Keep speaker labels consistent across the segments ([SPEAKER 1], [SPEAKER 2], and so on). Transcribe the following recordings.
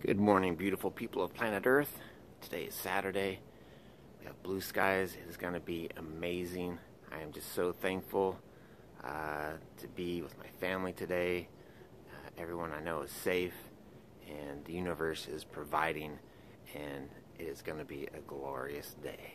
[SPEAKER 1] Good morning, beautiful people of planet Earth. Today is Saturday. We have blue skies. It is going to be amazing. I am just so thankful to be with my family today. Everyone I know is safe, and the universe is providing, and it is going to be a glorious day.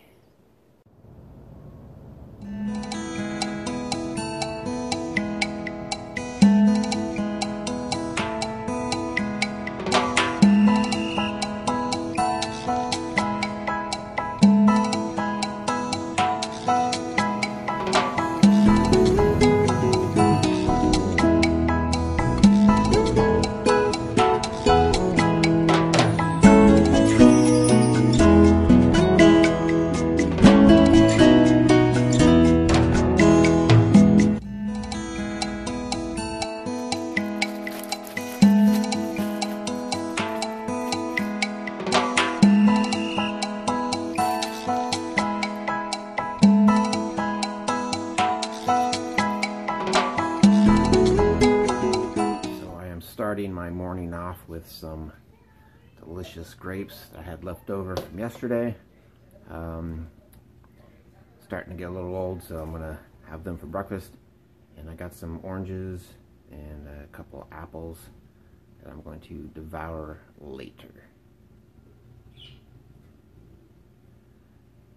[SPEAKER 1] Starting my morning off with some delicious grapes that I had left over from yesterday. Starting to get a little old, so I'm gonna have them for breakfast. And I got some oranges and a couple of apples that I'm going to devour later.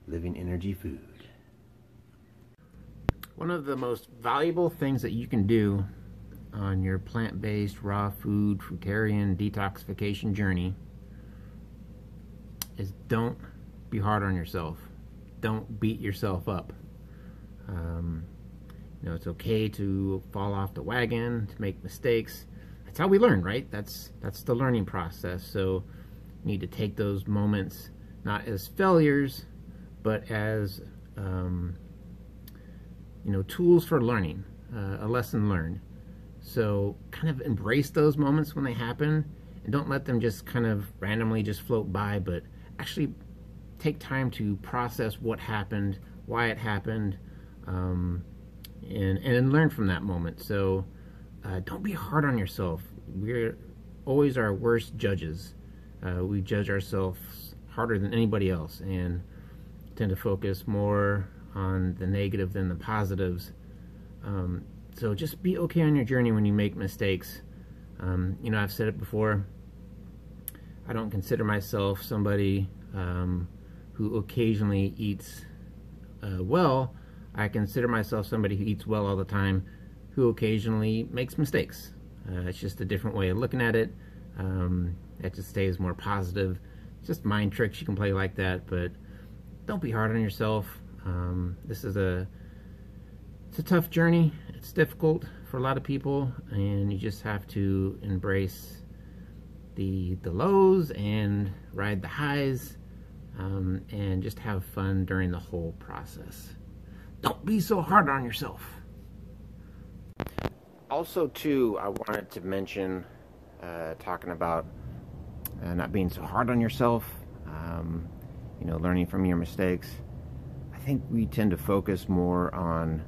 [SPEAKER 1] Living energy food. One of the most valuable things that you can do on your plant-based, raw food, fruitarian detoxification journey is don't be hard on yourself. Don't beat yourself up. It's okay to fall off the wagon, to make mistakes. That's how we learn, right? That's the learning process. So you need to take those moments not as failures, but as tools for learning, a lesson learned. So kind of embrace those moments when they happen, and don't let them just kind of randomly just float by, but actually take time to process what happened, why it happened, and learn from that moment. So don't be hard on yourself. We're always our worst judges. We judge ourselves harder than anybody else and tend to focus more on the negative than the positives. So just be okay on your journey when you make mistakes. I've said it before. I don't consider myself somebody who occasionally eats well. I consider myself somebody who eats well all the time, who occasionally makes mistakes. It's just a different way of looking at it. It just stays more positive. It's just mind tricks you can play like that, but don't be hard on yourself. It's a tough journey. It's difficult for a lot of people, and you just have to embrace the lows and ride the highs, and just have fun during the whole process. Don't be so hard on yourself. Also, too, I wanted to mention, talking about not being so hard on yourself, learning from your mistakes. I think we tend to focus more on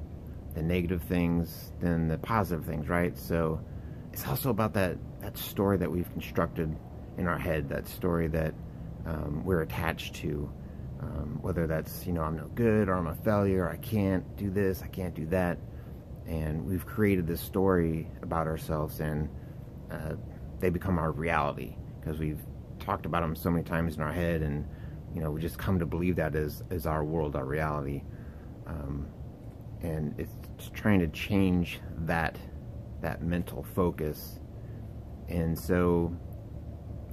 [SPEAKER 1] the negative things than the positive things, right? So it's also about that story that we've constructed in our head, that story that we're attached to, whether that's, I'm no good, or I'm a failure, I can't do this, I can't do that. And we've created this story about ourselves, and they become our reality because we've talked about them so many times in our head, and we just come to believe that is our world, our reality. And it's trying to change that mental focus. And so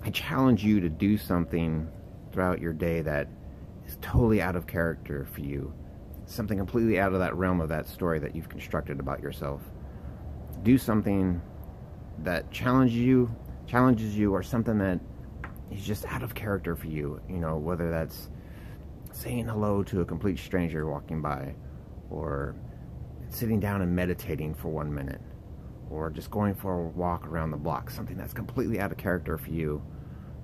[SPEAKER 1] I challenge you to do something throughout your day that is totally out of character for you, something completely out of that realm of that story that you've constructed about yourself. Do something that challenges you, or something that is just out of character for you, whether that's saying hello to a complete stranger walking by, or sitting down and meditating for 1 minute, or just going for a walk around the block, something that's completely out of character for you,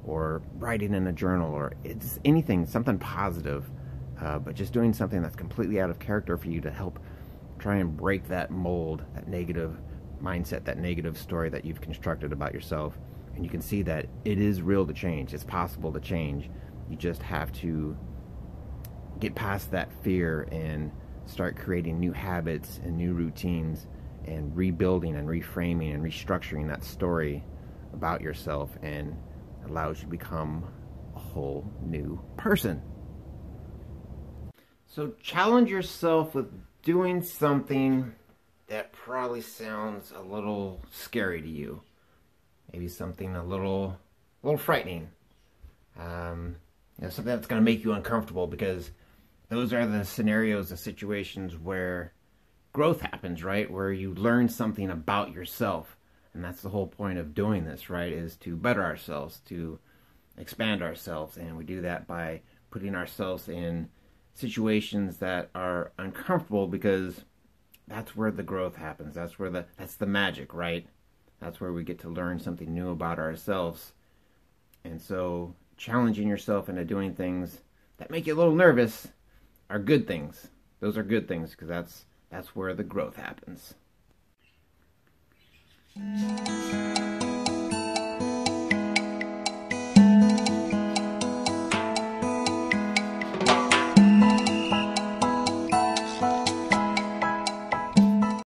[SPEAKER 1] or writing in a journal, or it's anything, something positive, but just doing something that's completely out of character for you to help try and break that mold, that negative mindset, that negative story that you've constructed about yourself, And you can see that it is real to change. It's possible to change. You just have to get past that fear and start creating new habits and new routines and rebuilding and reframing and restructuring that story about yourself, and allows you to become a whole new person. So challenge yourself with doing something that probably sounds a little scary to you. Maybe something a little frightening. Something that's going to make you uncomfortable, because those are the scenarios, the situations where growth happens, right? Where you learn something about yourself. And that's the whole point of doing this, right? Is to better ourselves, to expand ourselves. And we do that by putting ourselves in situations that are uncomfortable, because that's where the growth happens. That's the magic, right? That's where we get to learn something new about ourselves. And so challenging yourself into doing things that make you a little nervous are good things. Those are good things, because that's where the growth happens.